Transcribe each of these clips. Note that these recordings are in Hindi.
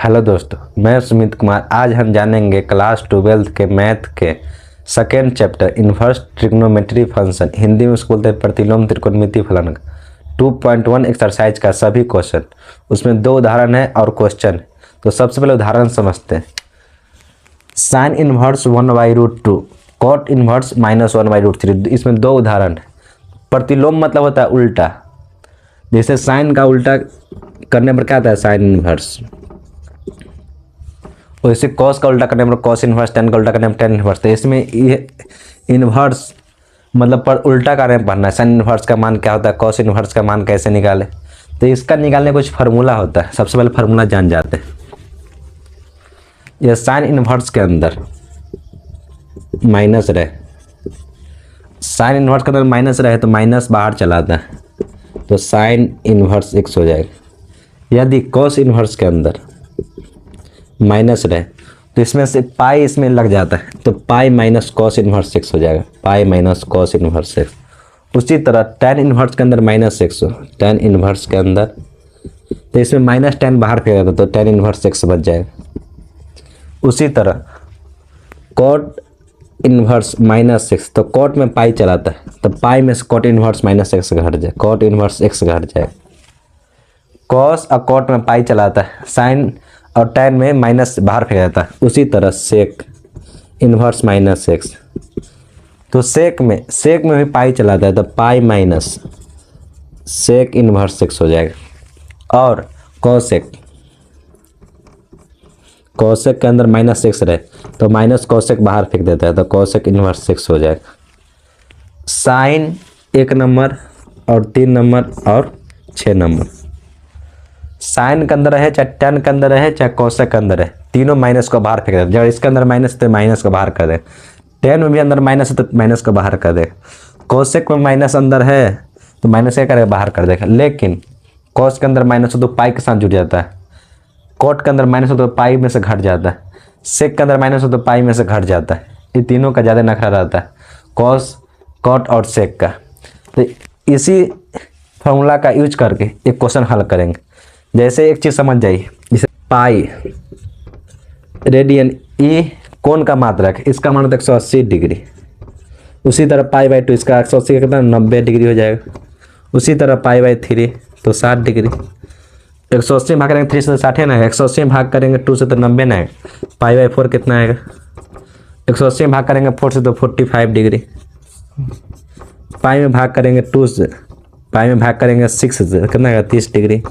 हेलो दोस्तों, मैं सुमित कुमार। आज हम जानेंगे क्लास 12 के मैथ के second chapter inverse trigonometry function, Hindi में उसको बोलते हैं प्रतिलोम त्रिकोणमिति फलन, 2.1 एक्सरसाइज का सभी क्वेश्चन। उसमें 2 उदाहरण है और क्वेश्चन। तो सबसे पहले उदाहरण समझते हैं। Sine inverse 1/√2, cot inverse -1/√3। इसमें 2 उदाहरण है। प्रतिलोम मतलब होता है उल्टा, जैसे साइन का उल्टा करने पर क्या आता है साइन इन्वर्स, वैसे कॉस का उल्टा करने पर कॉस इन्वर्स, टेन का उल्टा करने पर टेन इन्वर्स। तो इसमें ये इन्वर्स मतलब पर उल्टा करने पर पढ़ना है। साइन इन्वर्स का मान क्या होता है, कॉस इन्वर्स का मान कैसे निकाले। तो इसका निकालने कुछ फार्मूला होता है। सबसे पहले फार्मूला जान जाते हैं। ये साइन इन्वर्स के अंदर माइनस रहे, साइन इन्वर्स के अंदर माइनस रहे तो माइनस बाहर चलाता है, तो साइन इन्वर्स x हो जाएगा। यदि कॉस इन्वर्स के अंदर माइनस रहे तो इसमें से पाई इसमें लग जाता है, तो pi minus cos inverse x हो जाएगा, pi minus cos inverse x। उसी तरह टेन इन्वर्स के अंदर माइनस x हो, टेन इन्वर्स के अंदर तो इसमें माइनस टेन बाहर फेंक जाता, तो टेन इन्वर्स x बच जाएगा। उसी तरह कॉट इन्वर्स माइनस x, तो कॉट में पाई चलाता है, तो पाई में से कॉट इन्वर्स माइनस x घट जाए, कॉट इन्वर्स x घट जाए। कॉस और कॉट में पाई चलाता है, साइन और टेन में माइनस बाहर फेंक जाता है। उसी तरह सेक इन्वर्स माइनस x, तो सेक में भी पाई चलाता है, तो pi minus sec inverse x हो जाएगा। और कॉसेक के अंदर माइनस x रहे तो माइनस कॉसेक बाहर फेंक देता है, तो कॉसेक इन्वर्स x हो जाएगा। साइन 1 नंबर और 3 नंबर और 6 नंबर, साइन के अंदर रहे चाहे टेन के अंदर रहे चाहे कॉसेक के अंदर रहे, तीनों माइनस को बाहर फेंक देते। जब इसके अंदर माइनस तो माइनस को बाहर कर दे, टेन में भी अंदर माइनस है तो माइनस को बाहर कर दे, कॉसेक में माइनस अंदर है तो माइनस क्या करेगा, बाहर कर देगा। लेकिन कॉस के अंदर माइनस हो तो पाई के साथ जुड़ जाता है, कॉट के अंदर माइनस हो तो पाई में से घट जाता है, सेक के अंदर माइनस हो तो पाई में से घट जाता है। ये तीनों का ज़्यादा नखरा रहता है, कॉस कॉट और सेक का। तो इसी फॉर्मूला का यूज करके एक क्वेश्चन हल करेंगे। जैसे एक चीज़ समझ जाइए, जैसे पाई रेडियन ई कोण का मात्रक है, इसका मान होता है 180 डिग्री। उसी तरह पाई बाई 2, इसका 180 का कितना 90 डिग्री हो जाएगा। उसी तरह पाई बाई 3 तो 60 डिग्री। 180 भाग करेंगे 3 से तो 60 है ना, 180 भाग करेंगे 2 से तो 90 ना आएगा। पाई बाई 4 कितना आएगा, 180 भाग करेंगे 4 से तो 45 डिग्री। पाई में भाग करेंगे 2 से, पाई में भाग करेंगे 6 से कितना आएगा 30 डिग्री।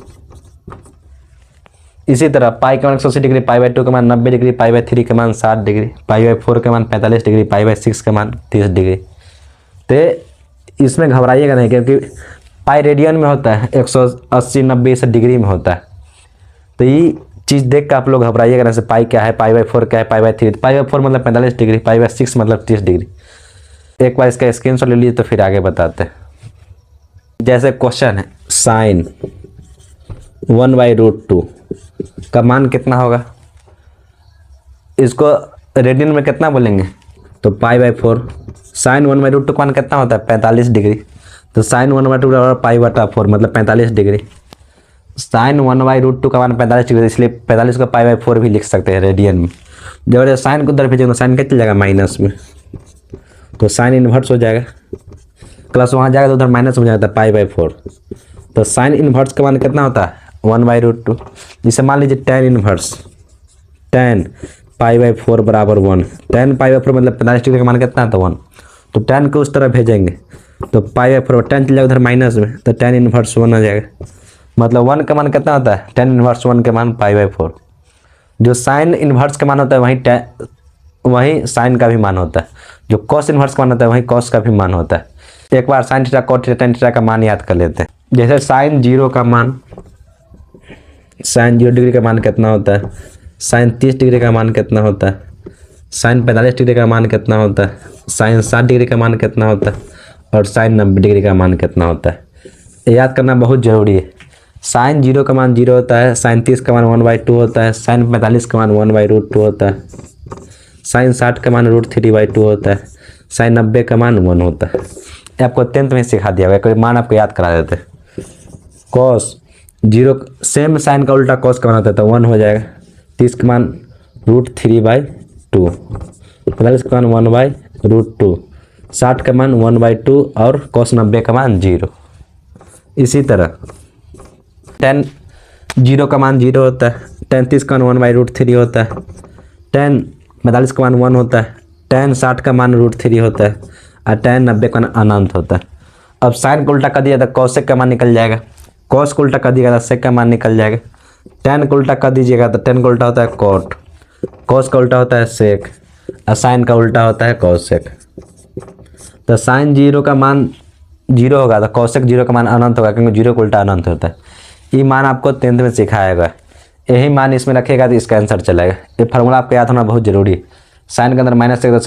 इसी तरह पाई का मान 180 डिग्री, पाई बाई 2 का मान 90 डिग्री, पाई बाई 3 का मान 60 डिग्री, पाई बाई 4 का मान 45 डिग्री, पाई बाई 6 का मान 30 डिग्री। तो इसमें घबराइएगा नहीं, क्योंकि पाई रेडियन में होता है, 180 90 से डिग्री में होता है। तो ये चीज़ देख कर आप लोग घबराइएगा नहीं, से पाई क्या है, पाई बाई 4 क्या है, पाई बाई 3, पाई बाई 4 मतलब 45 डिग्री, पाई बाई 6 मतलब 30 डिग्री। एक बार इसका स्क्रीनशॉट ले लीजिए तो फिर आगे बताते हैं। जैसे क्वेश्चन है साइन 1/√2 का मान कितना होगा, इसको रेडियन में कितना बोलेंगे, तो पाई बाई 4। साइन 1/√2 का मान कितना होता है 45 डिग्री, तो साइन 1/2 और पाई बटा 4 मतलब 45 डिग्री। साइन 1/√2 का मान 45 डिग्री, इसलिए 45 का पाई बाई 4 भी लिख सकते हैं रेडियन में। जब साइन को उधर भेजेंगे तो साइन क्या चल जाएगा माइनस में, तो साइन इन्वर्स हो जाएगा, प्लस वहाँ जाएगा तो उधर माइनस हो जाता है पाई बाई 4। तो साइन इन्वर्स का मान कितना होता है 1/√2। जिसे मान लीजिए tan inverse, ten pi by 4 बराबर 1, टेन पाई बाई 4 मतलब 45 डिग्री का मान कितना था 1, तो टेन को उस तरह भेजेंगे तो पाई बाई 4 टेन चल जाएगा उधर माइनस में, तो टेन इन्वर्स 1 आ जाएगा। मतलब 1 का मान कितना होता है, टेन इन्वर्स 1 के मान पाई बाई 4। जो साइन इन्वर्स का मान होता है वही साइन का भी मान होता है, जो कॉस इन्वर्स का मान होता है वही कॉस का भी मान होता है। एक बार sine theta cot theta tan theta का मान याद कर लेते हैं। जैसे साइन 0 का मान, साइन 0 डिग्री का मान कितना होता है, साइन 30 डिग्री का मान कितना होता है, साइन 45 डिग्री का मान कितना होता है, साइन 60 डिग्री का मान कितना होता है, और साइन 90 डिग्री का मान कितना होता है। ये याद करना बहुत ज़रूरी है। साइन 0 का मान 0 होता है, साइन 30 का मान 1/2 होता है, साइन 45 का मान 1/√2 होता है, साइन 60 का मान √3/2 होता है, साइन 90 का मान 1 होता है। ये आपको 10th में सिखा दिया गया, कोई मान आपको याद करा देते। कॉस 0 सेम साइन का उल्टा कॉस का मान होता है तो 1 हो जाएगा। 30 का मान √3/2, 45 का मान 1/√2, 60 का मान 1/2 और cos 90 का मान 0। इसी तरह tan 0 का मान 0 होता है, tan 30 का मान 1/√3 होता है, tan 45 का मान 1 होता है, tan 60 का मान √3 होता है और tan 90 का मान अनंत होता है। अब साइन को उल्टा कर दिया तो cosec का मान निकल जाएगा, cos को उल्टा कर दिएगा तो sec का मान निकल जाएगा, tan को उल्टा कर दीजिएगा तो tan का उल्टा होता है cot, cos का उल्टा होता है sec और साइन का उल्टा होता है cosec। तो साइन 0 का मान 0 होगा तो cosec 0 का मान अनंत होगा, क्योंकि 0 का उल्टा अनंत होता है। ये मान आपको 10th में सिखाया गया, यही मान इसमें रखेगा तो इसका आंसर चलेगा। ये फार्मूला आपको याद होना बहुत जरूरी है। साइन के अंदर माइनस है तो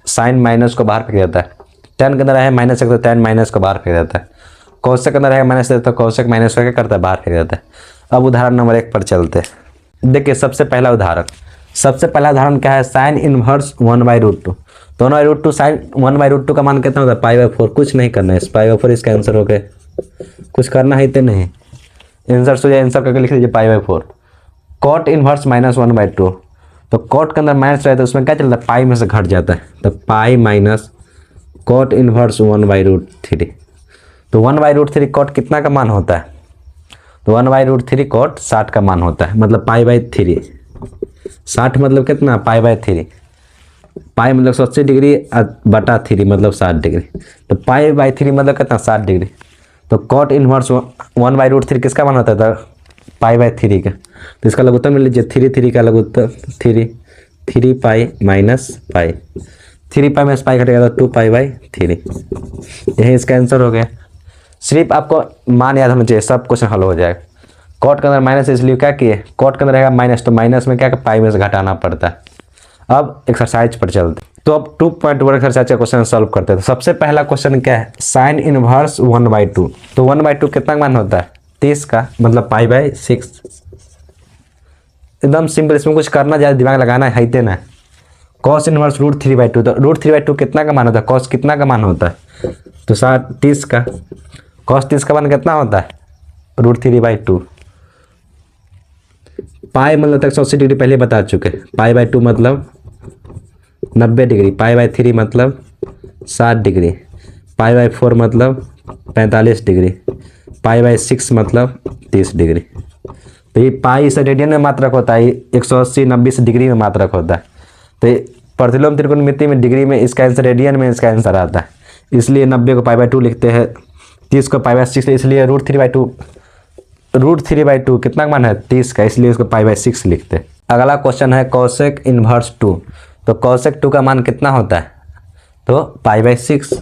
साइन माइनस को बाहर फेंक देता है, tan के अंदर है माइनस है तो tan माइनस को बाहर फेंक देता है, cosec के अंदर है माइनस है तो cosec माइनस को क्या करता है, बाहर फेंक देता है। अब उदाहरण नंबर 1 पर चलते हैं। देखिए सबसे पहला उदाहरण क्या है, साइन इनवर्स 1/√2। तो 1/√2 साइन 1/√2 का मान कितना होता है, π/4। कुछ नहीं करना है, π/4 इसका आंसर हो गया, कुछ करना है तो नहीं, आंसर सो जाए, आंसर करके लिख लीजिए π/4। कॉट इनवर्स -1/2, तो कॉट के अंदर माइनस रहे तो उसमें क्या चलता है, पाई में से घट जाता है, तो पाई माइनस कॉट इनवर्स 1/√3। तो 1/√3 कॉट कितना का मान होता है, तो 1/√3 कॉट 60 का मान होता है, मतलब π/3। 60 मतलब कितना, π/3। पाई मतलब 180 डिग्री बटा 3 मतलब 60 डिग्री, तो π/3 मतलब कितना, 60 डिग्री। तो कॉट इनवर्स 1/√3 किसका मान होता था, π/3 का। तो इसका लघुत्तम मिल लीजिए, 3 का लघुत्तम 3 pi minus pi, 3 pi minus pi घटेगा तो 2π/3। यही इसका आंसर हो गया। सिर्फ आपको मान याद होना चाहिए, सब क्वेश्चन हल हो जाएगा। कॉट के अंदर माइनस इसलिए क्या किए, कॉट के अंदर रहेगा माइनस, तो माइनस में क्या पाई में से घटाना पड़ता है। अब एक्सरसाइज पर चलते, तो अब 2.1 एक्सरसाइज का क्वेश्चन सॉल्व करते हैं। तो सबसे पहला क्वेश्चन क्या है, साइन इनवर्स 1/2। तो 1/2 कितना मान होता है, 30 का, मतलब π/6। एकदम सिंपल, इसमें कुछ करना ज़्यादा दिमाग लगाना है ही ना। कॉस इनवर्स √3/2, तो √3/2 कितना का मान होता है, कॉस कितना का मान होता है, तो 30 का, कॉस 30 का मान कितना होता है, √3/2। पाई मतलब तक 180 डिग्री पहले बता चुके, π/2 मतलब 90 डिग्री, π/3 मतलब 60 डिग्री, π/4 मतलब 45 डिग्री, π/6 मतलब 30 डिग्री। तो ये पाई से रेडियन में मात्रक होता है, 180 90 डिग्री में मात्रक होता है। तो ये प्रतिलोम त्रिकोणमिति में डिग्री में इसका आंसर रेडियन में इसका आंसर आता है, इसलिए 90 को π/2 लिखते हैं, 30 को π/6, इसलिए √3/2 कितना मान है, 30 का, इसलिए उसको π/6 लिखते हैं। अगला क्वेश्चन है cosec इनवर्स 2। तो cosec 2 का मान कितना होता है, तो π/6,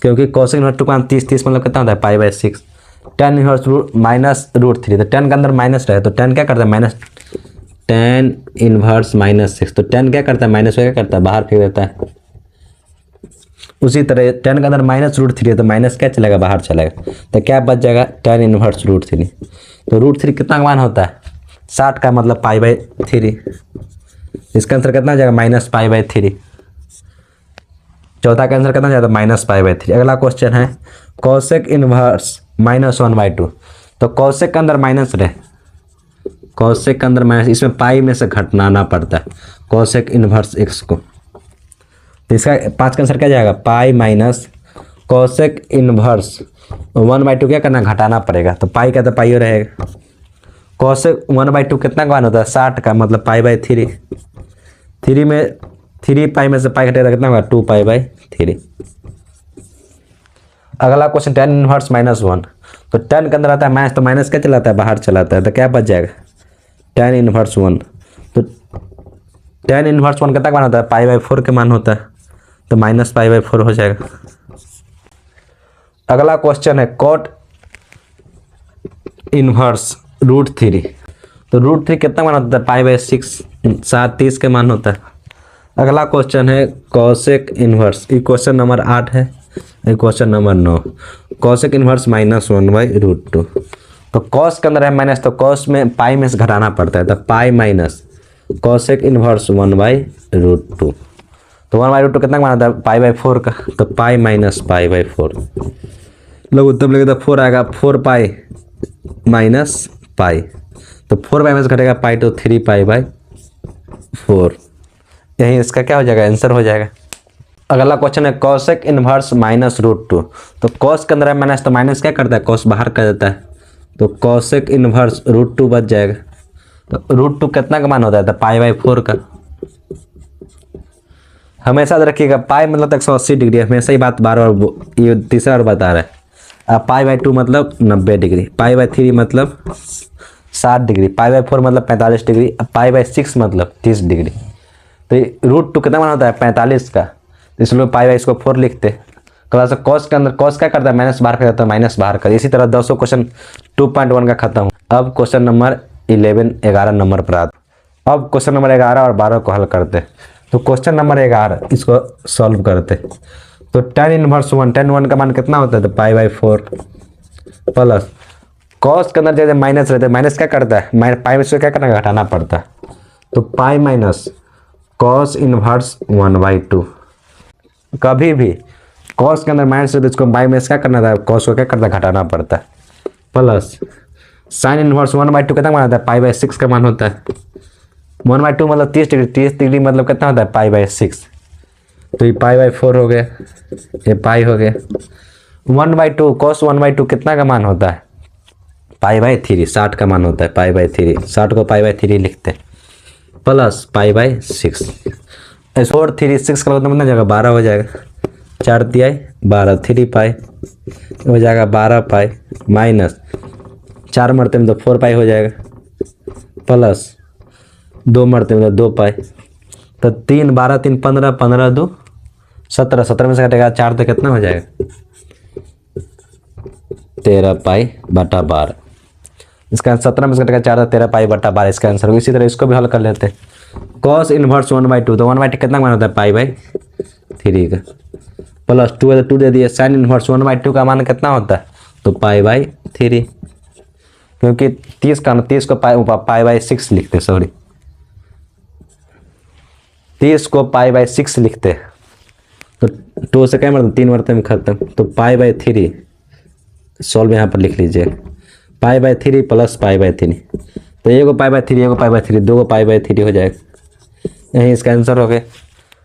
क्योंकि cosec इनवर्स 2 का मान 30 मतलब कितना होता है, π/6। tan इनवर्स -√3, तो tan के अंदर माइनस रहे तो tan क्या करता है, माइनस, tan इनवर्स -6, तो tan क्या करता है, माइनस क्या करता है, बाहर फेंक देता है। उसी तरह tan के अंदर -√3 है तो माइनस क्या चलेगा, बाहर चलेगा, तो क्या बच जाएगा, tan इनवर्स √3। तो √3 कितना मान होता है, 60 का, मतलब π/3। इसका आंसर कितना जाएगा, -π/3। चौथा का आंसर कितना जाएगा, -π/3। अगला क्वेश्चन है cosec इनवर्स -1/2। तो cosec के अंदर माइनस रहे, cosec के अंदर माइनस, इसमें पाई में से घटाना पड़ता है cosec इनवर्स x को। तो इसका 5 का आंसर क्या जाएगा, पाई माइनस cosec इनवर्स 1/2 क्या करना, घटाना पड़ेगा, तो पाई का तो पाई हो रहेगा। cosec 1/2 कितना का मान होता है, 60 का, मतलब π/3। 3 में 3 पाई में से पाई घटेगा कितना होगा, 2π/3। अगला क्वेश्चन tan इनवर्स -1। तो tan के अंदर आता है माइनस, तो माइनस क्या चलाता है, बाहर चलाता है, तो क्या बच जाएगा, tan इनवर्स 1। तो tan इनवर्स 1 कितना का मान होता है, π/4 के मान होता है, तो -π/4 हो जाएगा। अगला क्वेश्चन है कॉट इनवर्स √3। तो √3 कितना मान होता है, π/6, 30 के मान होता है। अगला क्वेश्चन है cosec इनवर्स, ये क्वेश्चन नंबर 8 है, ये क्वेश्चन नंबर 9। cosec inverse -1/√2। तो cos के अंदर है माइनस, तो cos में पाई में से घटाना पड़ता है, तो पाई माइनस cosec इनवर्स 1/√2। तो 1/√2 कितना मान आता है, π/4 का, तो पाई माइनस π/4। लघुत्तम लेंगे तो 4 आएगा, 4 पाई माइनस पाई, तो 4 पाई में से घटेगा पाई तो 3 पाई बाई 4। यही इसका क्या हो जाएगा, आंसर हो जाएगा। अगला क्वेश्चन है cosec inverse minus root two. तो कॉस के अंदर है माइनस, तो माइनस क्या करता है, कॉस बाहर कर देता है, तो कॉसेक इनवर्स रूट टू बच जाएगा। तो रूट टू कितना का मान होता है, तो पाई बाई 4 का। हमेशा याद रखिएगा पाई मतलब 180 डिग्री, हमेशा ही बात बार बार ये तीसरा बार बता रहा है। अब पाई बाई 2 मतलब 90 डिग्री, पाई बाई 3 मतलब 60 डिग्री, पाई बाई 4 मतलब 45 डिग्री, अब पाई बाई 6 मतलब 30 डिग्री। तो रूट टू कितना मान होता है, 45 का, तो इसलिए पाई बाई इसको 4 लिखते। क्लास कॉस के अंदर कॉस क्या करता है, माइनस बाहर कर देता है, माइनस बाहर कर। इसी तरह 200 क्वेश्चन 2.1 का खत्म। अब क्वेश्चन नंबर 11 नंबर पर आता। अब क्वेश्चन नंबर 11 और 12 को हल करते। तो क्वेश्चन नंबर 11 इसको सॉल्व करते। तो tan इनवर्स 1, tan 1 का मान कितना होता है, तो पाई बाई 4 प्लस कॉस के अंदर जैसे माइनस रहते हैं, माइनस क्या करता है, पाई में से क्या करना, घटाना पड़ता है, तो पाई माइनस कॉस इनवर्स 1/2। कभी भी कॉस के अंदर माइनस है तो इसको पाई में से क्या करना था, कॉस को क्या करता है, घटाना पड़ता है, प्लस साइन इनवर्स 1/2 कितना मान होता है, पाई बाई 6 का मान होता है। 1/2 मतलब 30 डिग्री, 30 डिग्री मतलब कितना होता है, पाई बाई 6। तो ये पाई बाई 4 हो गया, ये पाई हो गया। 1/2 कॉस 1/2 कितना का मान होता है, पाई बाई 3, 60 का मान होता है, पाई बाई 3, 60 को पाई बाई 3 लिखते हैं, प्लस पाई बाई 6। 4 3 6 का मतलब कितना जगह 12 हो जाएगा, 4 तिहाई 12, 3 पाई हो जाएगा 12 पाई, माइनस 4 मरते में तो 4 पाई हो जाएगा, प्लस 2 मरते में तो 2 पाई। तो 3 12 3 15, 15 2 17, 17 में से घटेगा 4 तो कितना हो जाएगा, 13 पाई बटा 12। इसका 17 में से घटेगा 4 तो 13 पाई बटा 12 इसका आंसर होगा। इसी तरह इसको भी हल कर लेते हैं। कॉस इनवर्स 1/2, तो 1/2 कितना मान होता है, पाई बाई 3 का, प्लस 2 है तो 2 दे दिए। साइन इनवर्स 1/2 का मान कितना होता है, तो पाई बाई 3, क्योंकि 30 को पाई बाई 6 लिखते, सॉरी 30 को पाई बाई 6 लिखते। तो 2 से क्या मतलब 3 मरते में खत्म, तो पाई बाई 3 सॉल्व यहाँ पर लिख लीजिए, पाई बाई 3 प्लस पाई बाई 3। तो एक को पाई बाई 3, एक को पाई बाई 3, 2 को पाई बाई 3 हो जाएगा। यही इसका आंसर हो गया।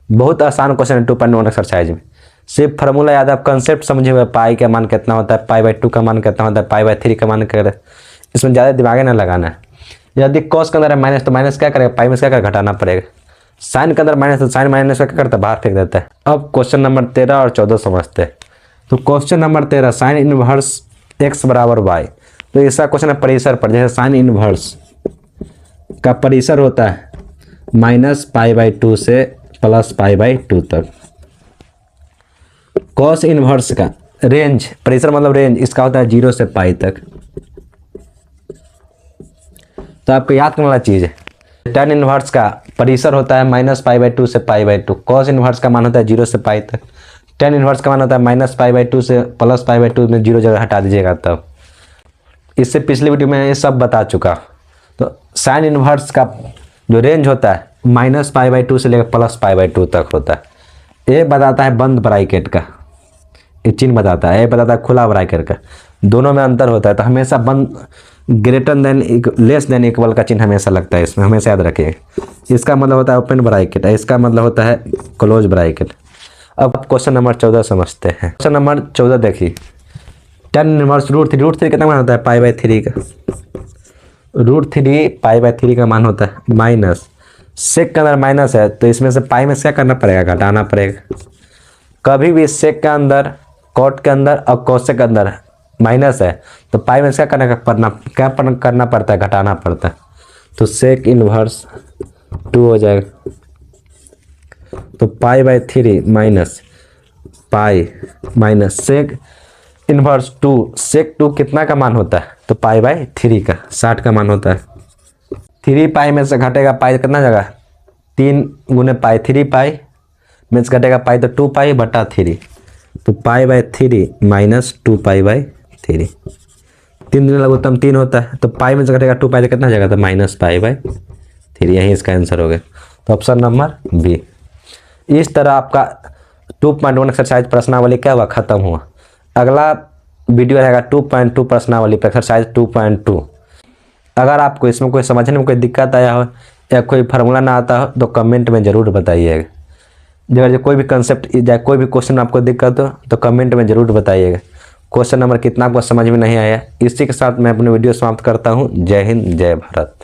बहुत आसान क्वेश्चन है 2.1 एक्सरसाइज में। सिर्फ फार्मूला याद, आप कंसेप्ट समझे हुए, पाई का मान कितना होता है, पाई बाई 2 का मान कितना होता है, पाई बाई 3 का मान क्या है, इसमें ज़्यादा दिमाग ना लगाना है। यदि कॉस के अंदर है माइनस, तो माइनस क्या करेगा, पाई में क्या करेगा, घटाना पड़ेगा। साइन के अंदर माइनस, तो साइन माइनस का क्या करता है, बाहर फेंक देता है। अब क्वेश्चन नंबर 13 और 14 समझते हैं। तो question number 13 sine inverse x बराबर y। तो ऐसा क्वेश्चन है परिसर पर, जैसे साइन इनवर्स का परिसर होता है माइनस पाई बाई 2 से प्लस पाई बाई 2 तक। कॉस इनवर्स का रेंज, परिसर मतलब रेंज, इसका होता है 0 से पाई तक। तो आपको याद करने वाला चीज़ है, tan इनवर्स का परिसर होता है माइनस पाई बाई 2 से पाई बाई 2। कॉस इनवर्स का मान होता है 0 से पाई तक। tan इनवर्स का मान होता है माइनस पाई बाई 2 से प्लस पाई बाई 2 में 0 जगह हटा दीजिएगा तब। इससे पिछली वीडियो में ये सब बता चुका। तो साइन इनवर्स का जो रेंज होता है माइनस पाई बाई 2 से लेकर प्लस पाई बाई 2 तक होता है। ये बताता है बंद ब्रैकेट का, ये चिन्ह बताता है, ये बताता है खुला ब्रैकेट का। दोनों में अंतर होता है, तो हमेशा बंद greater than less than equal का चिन्ह हमेशा लगता है इसमें, हमेशा याद रखिएगा। इसका मतलब होता है ओपन ब्रैकेट, इसका मतलब होता है क्लोज ब्रैकेट। अब क्वेश्चन नंबर 14 समझते हैं। क्वेश्चन नंबर 14 देखिए, tan इनवर्स √3 कितना मान होता है, पाई बाई 3 का। √3 पाई बाई 3 का मान होता है माइनस, सेक के अंदर माइनस है तो इसमें से पाई में क्या करना पड़ेगा, घटाना पड़ेगा। कभी भी सेक के अंदर, कॉट के अंदर और कोसेक के अंदर माइनस है तो पाई में क्या करना पड़ता है, घटाना पड़ता है। तो सेक इनवर्स 2 हो जाएगा, तो pi by 3 minus pi minus sec inverse 2। Sec 2 कितना का मान होता है, तो पाई बाई 3 का, 60 का मान होता है। 3 पाई में से घटेगा पाई कितना जगह, 3 गुने पाई, 3 पाई में से घटेगा पाई तो 2 पाई बटा 3। तो pi by 3 minus 2 pi by 3, 3 दिन लघुत्तम 3 होता है। तो पाई में से घटेगा 2 पाई तो कितना जगह, तो माइनस पाई बाई 3। यही इसका आंसर हो गया। तो ऑप्शन नंबर बी। इस तरह आपका 2.1 एक्सरसाइज प्रश्नावली क्या हुआ, खत्म हुआ। अगला वीडियो रहेगा 2.2 प्रश्नावली पर, एक्सरसाइज 2.2। अगर आपको इसमें कोई समझने में कोई दिक्कत आया हो या कोई फार्मूला ना आता हो तो कमेंट में ज़रूर बताइएगा। अगर कोई भी कंसेप्ट या कोई भी क्वेश्चन आपको दिक्कत हो तो कमेंट में ज़रूर बताइएगा। क्वेश्चन नंबर कितना आपको समझ में नहीं आया। इसी के साथ मैं अपनी वीडियो समाप्त करता हूँ। जय हिंद, जय भारत।